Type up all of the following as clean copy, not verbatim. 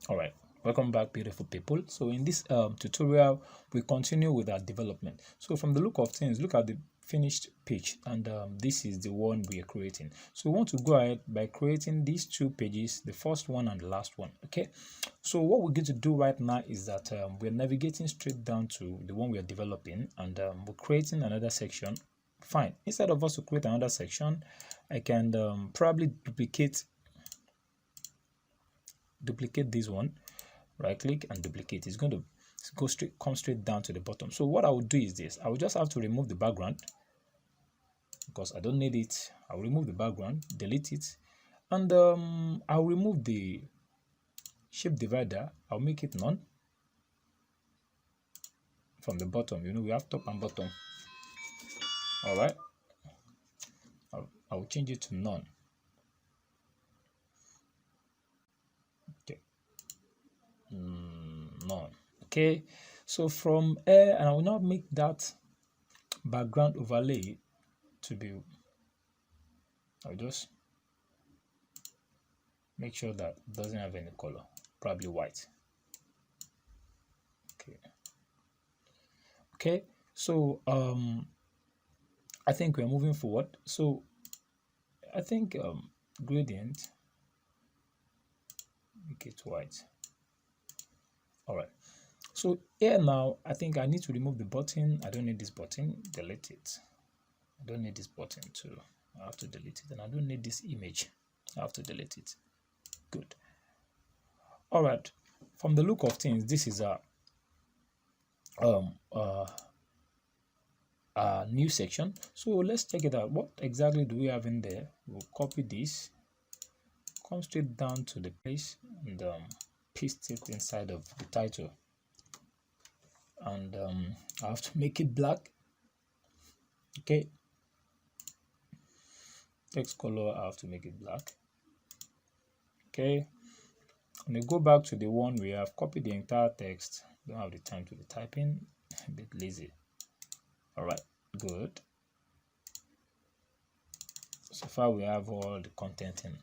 All right, welcome back, beautiful people. So in this tutorial, we continue with our development. So from the look of things, look at the finished page, and this is the one we are creating. So we want to go ahead by creating these two pages, the first one and the last one. Okay, so what we're going to do right now is that we're navigating straight down to the one we are developing, and we're creating another section. Fine, instead of us to create another section, I can probably duplicate this one, right click and duplicate. It's going to come straight down to the bottom. So what I will do is this: I will just have to remove the background because I don't need it. I'll remove the background, delete it, and I'll remove the shape divider. I'll make it none from the bottom. You know, we have top and bottom. All right, I'll change it to none. Okay, none. Okay, so from here, and I will now make that background overlay to be, I'll just make sure that it doesn't have any color, probably white. Okay, so I think we're moving forward. So I think gradient, make it white. All right, so here now I think I need to remove the button. I don't need this button, delete it. I don't need this button too, I have to delete it. And I don't need this image, I have to delete it. Good. All right, from the look of things, this is a new section. So let's check it out. What exactly do we have in there? We'll copy this, come straight down to the place, and paste it inside of the title. And I have to make it black. Okay, text color, I have to make it black. Okay, and we go back to the one we have copied the entire text. Don't have the time to be typing, a bit lazy. All right, good. So far we have all the content in.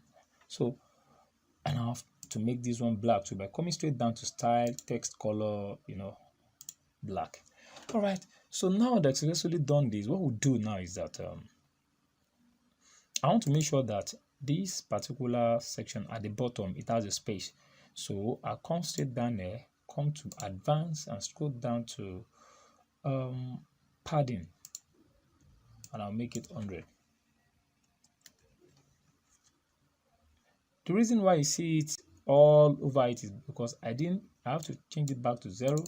So and I have to make this one black. So by coming straight down to style, text color, you know, black. All right, so now that successfully done this, what we'll do now is that I want to make sure that this particular section at the bottom, it has a space. So I'll come straight down there, come to advanced, and scroll down to padding, and I'll make it 100. The reason why you see it all over it is because I have to change it back to 0.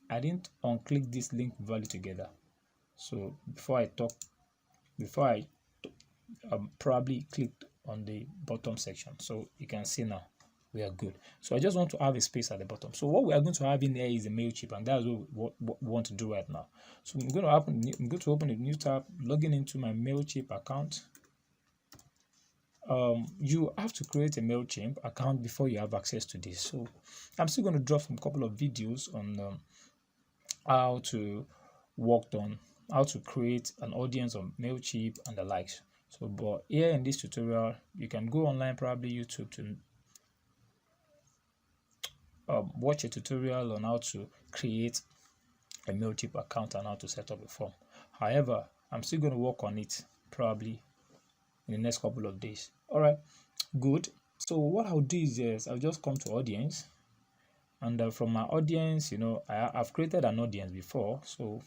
I didn't unclick this link value together. So before I probably clicked on the bottom section. So you can see now we are good. So I just want to have a space at the bottom. So what we are going to have in there is a Mailchimp, and that's what we want to do right now. So I'm going to open a new tab, logging into my Mailchimp account. You have to create a Mailchimp account before you have access to this. So I'm still going to drop some couple of videos on how to work on how to create an audience on Mailchimp and the likes. So but here in this tutorial, you can go online, probably YouTube, to watch a tutorial on how to create a Mailchimp account and how to set up a form. However, I'm still going to work on it probably in the next couple of days. All right, good. So what I'll do is this: I'll just come to audience, and from my audience, you know, I've created an audience before, so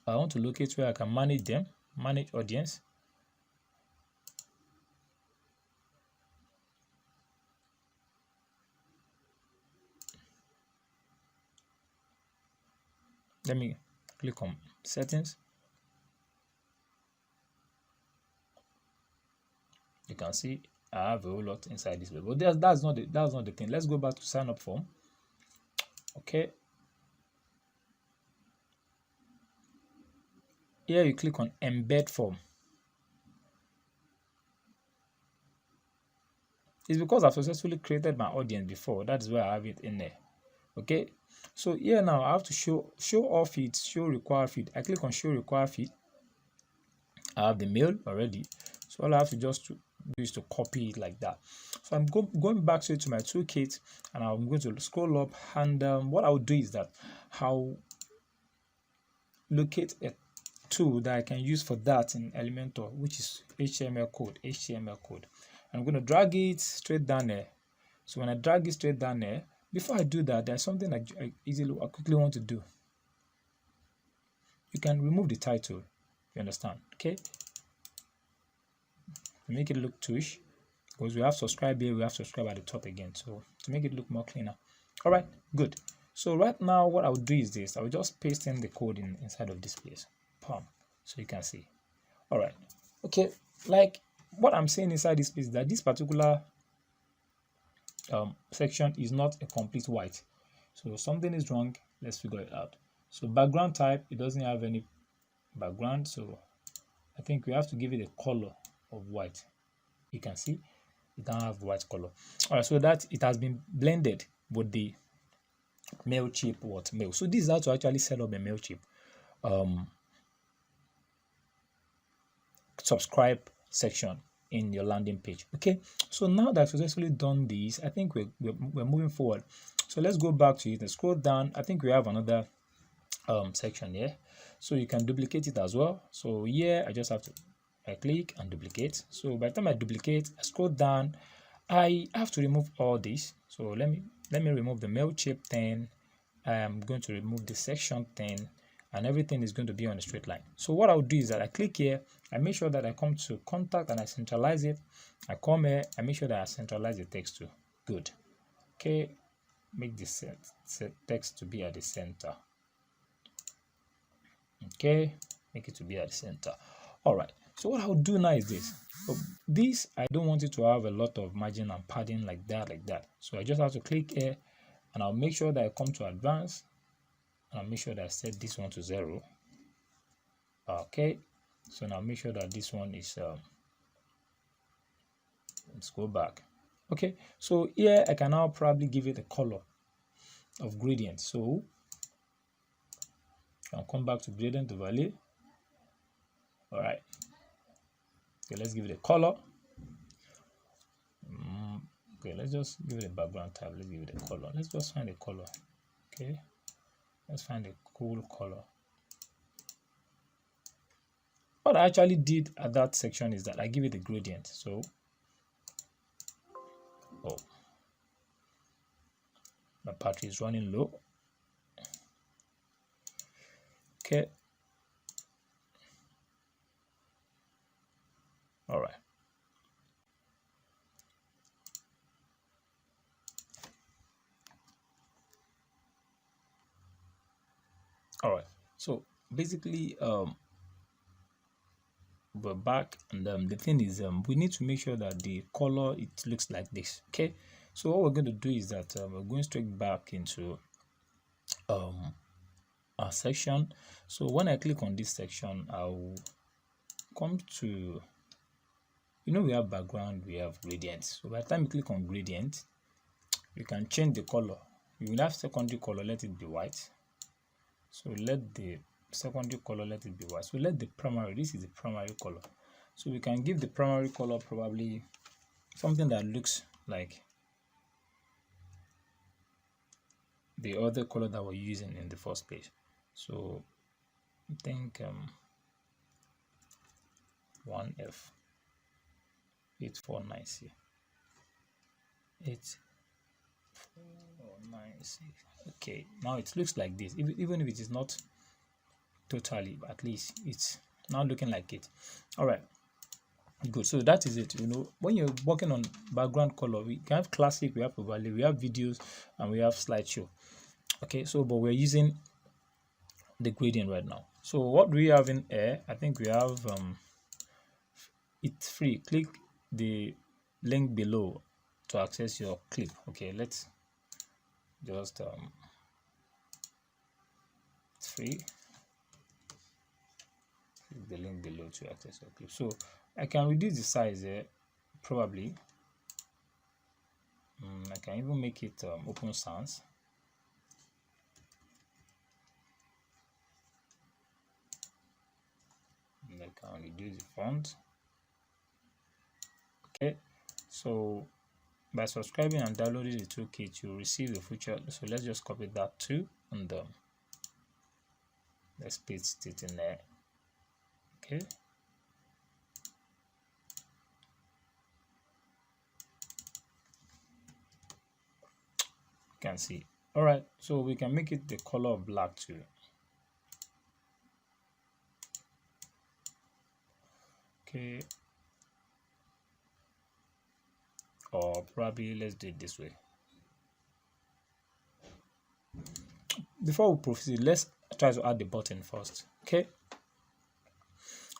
I want to locate where I can manage them, manage audience. Let me click on settings. You can see I have a whole lot inside this way, but that's not the thing. Let's go back to sign up form. Okay, here you click on embed form. It's because I've successfully created my audience before. That is why I have it in there. Okay, so here now I have to show all feeds, show required feed. I click on show required feed. I have the mail already, so all I have to just do is to copy it like that. So I'm going back to my toolkit, and I'm going to scroll up, and what I'll do is that I'll locate a tool that I can use for that in Elementor, which is HTML code. I'm going to drag it straight down there. So when I drag it straight down there, before I do that, there's something I quickly want to do. You can remove the title, you understand, okay? To make it look two-ish, because we have subscribe here, we have subscribe at the top again, so to make it look more cleaner. All right, good. So right now what I'll do is this. I'll just paste in the code inside of this place, so you can see. All right, okay, like what I'm saying inside this place is that this particular section is not a complete white, so something is wrong. Let's figure it out. So background type, it doesn't have any background, so I think we have to give it a color of white. You can see it don't have white color. All right, so that it has been blended with the Mailchimp mail. So this is how to actually set up a Mailchimp subscribe section in your landing page. Okay, so now that we've successfully done this, I think we're moving forward. So let's go back to it and scroll down. I think we have another section here, so you can duplicate it as well. So here I just have to click and duplicate. So by the time I duplicate, I scroll down, I have to remove all this. So let me remove the Mailchimp 10. I am going to remove the section 10, and everything is going to be on a straight line. So what I'll do is that I click here, I make sure that I come to contact and I centralize it. I come here, I make sure that I centralize the text too. Good. Okay, make the text to be at the center. Okay, make it to be at the center. All right, so what I'll do now is this. This, I don't want it to have a lot of margin and padding like that. So I just have to click here, and I'll make sure that I come to advanced, and I'll make sure that I set this one to 0. Okay, so now make sure that this one is let's go back. Okay, so here I can now probably give it a color of gradient. So I'll come back to gradient overlay. All right, okay, let's give it a color. Okay, let's just give it a background type. Let's give it a color. Let's just find a color. Okay, let's find a cool color. What I actually did at that section is that I give it a gradient. So my battery is running low. Okay, all right. All right, so basically we're back, and the thing is we need to make sure that the color, it looks like this. Okay, so what we're going to do is that we're going straight back into our section. So when I click on this section, I'll come to, we have background, we have gradient. So by the time you click on gradient, you can change the color. You will have secondary color, let it be white. So let the secondary color, let it be white. So let the primary, this is the primary color. So we can give the primary color probably something that looks like the other color that we're using in the first place. So I think 1F 8496 8496. Okay, now it looks like this. Even if it is not totally, but at least it's now looking like it. All right, good. So that is it. When you're working on background color, we can have classic, we have overlay, we have videos, and we have slideshow. Okay, so but we're using the gradient right now. So what do we have in here? I think we have it's free. Click the link below to access your clip. Okay, let's just it's free. Click the link below to access your clip. So I can reduce the size here, probably. I can even make it open sans. And I can reduce the font. Okay, so by subscribing and downloading the toolkit, you receive the feature. So let's just copy that too, and let's paste it in there. Okay, you can see. All right, so we can make it the color of black too. Okay, or probably let's do it this way. Before we proceed, let's try to add the button first. Okay,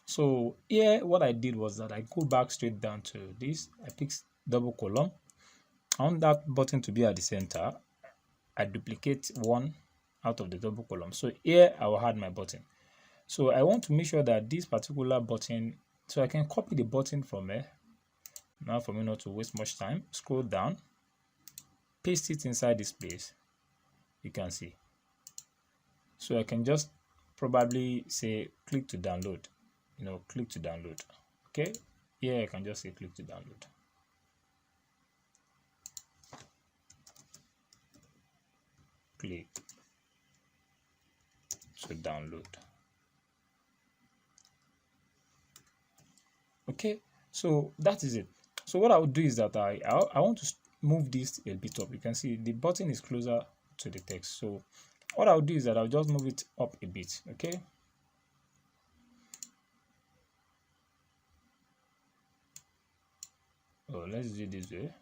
so here what I did was that I go back straight down to this. I pick double column. I want that button to be at the center. I duplicate one out of the double column. So here I will add my button. So I want to make sure that this particular button, so I can copy the button from here. Now for me not to waste much time, scroll down, paste it inside this place. You can see. So I can just probably say click to download, click to download. Okay, here I can just say click to download. Click to download. Okay, so that is it. So what I would do is that I want to move this a bit up. You can see the button is closer to the text. So what I'll do is that I'll just move it up a bit. Okay. Oh, let's do it this way.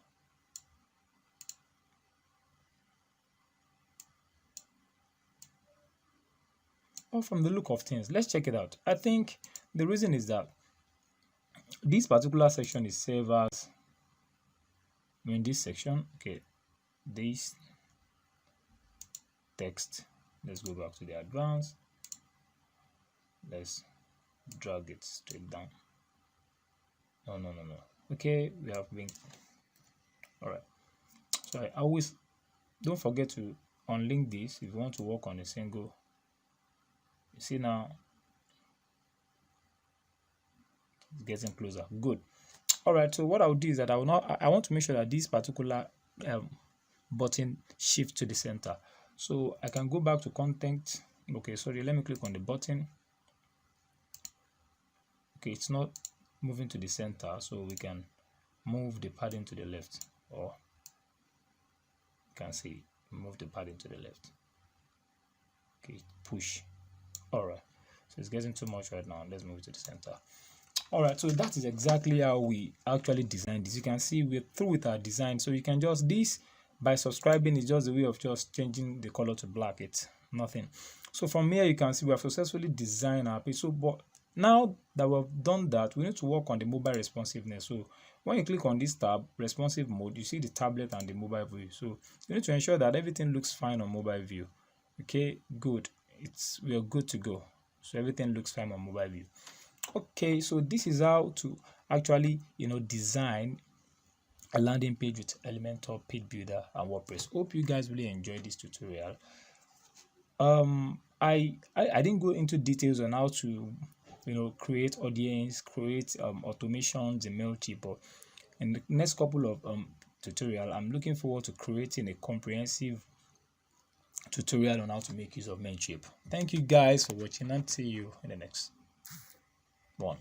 Oh, from the look of things, let's check it out. I think the reason is that this particular section is saved as, this section, okay, this text, let's go back to the advanced, let's drag it straight down. No, okay, we have been, all right. So I always don't forget to unlink this if you want to work on a single. You see now it's getting closer. Good. All right, so what I'll do is that I want to make sure that this particular button shift to the center. So I can go back to content. Okay, sorry, let me click on the button. Okay, it's not moving to the center, so we can move the padding to the left, or you can see move the padding to the left. Okay, push. All right, so it's getting too much right now. Let's move it to the center. All right, so that is exactly how we actually designed this. You can see we're through with our design. So you can just, this by subscribing is just a way of just changing the color to black. It's nothing. So from here you can see we have successfully designed our page. So but now that we've done that, we need to work on the mobile responsiveness. So when you click on this tab, responsive mode, you see the tablet and the mobile view. So you need to ensure that everything looks fine on mobile view. Okay, good. We are good to go. So everything looks fine on mobile view. Okay, so this is how to actually design a landing page with Elementor, Page Builder, and WordPress. Hope you guys really enjoyed this tutorial. I didn't go into details on how to create audience, create automations in Mailchimp, but in the next couple of tutorial, I'm looking forward to creating a comprehensive tutorial on how to make use of Mailchimp. Thank you guys for watching, and see you in the next one.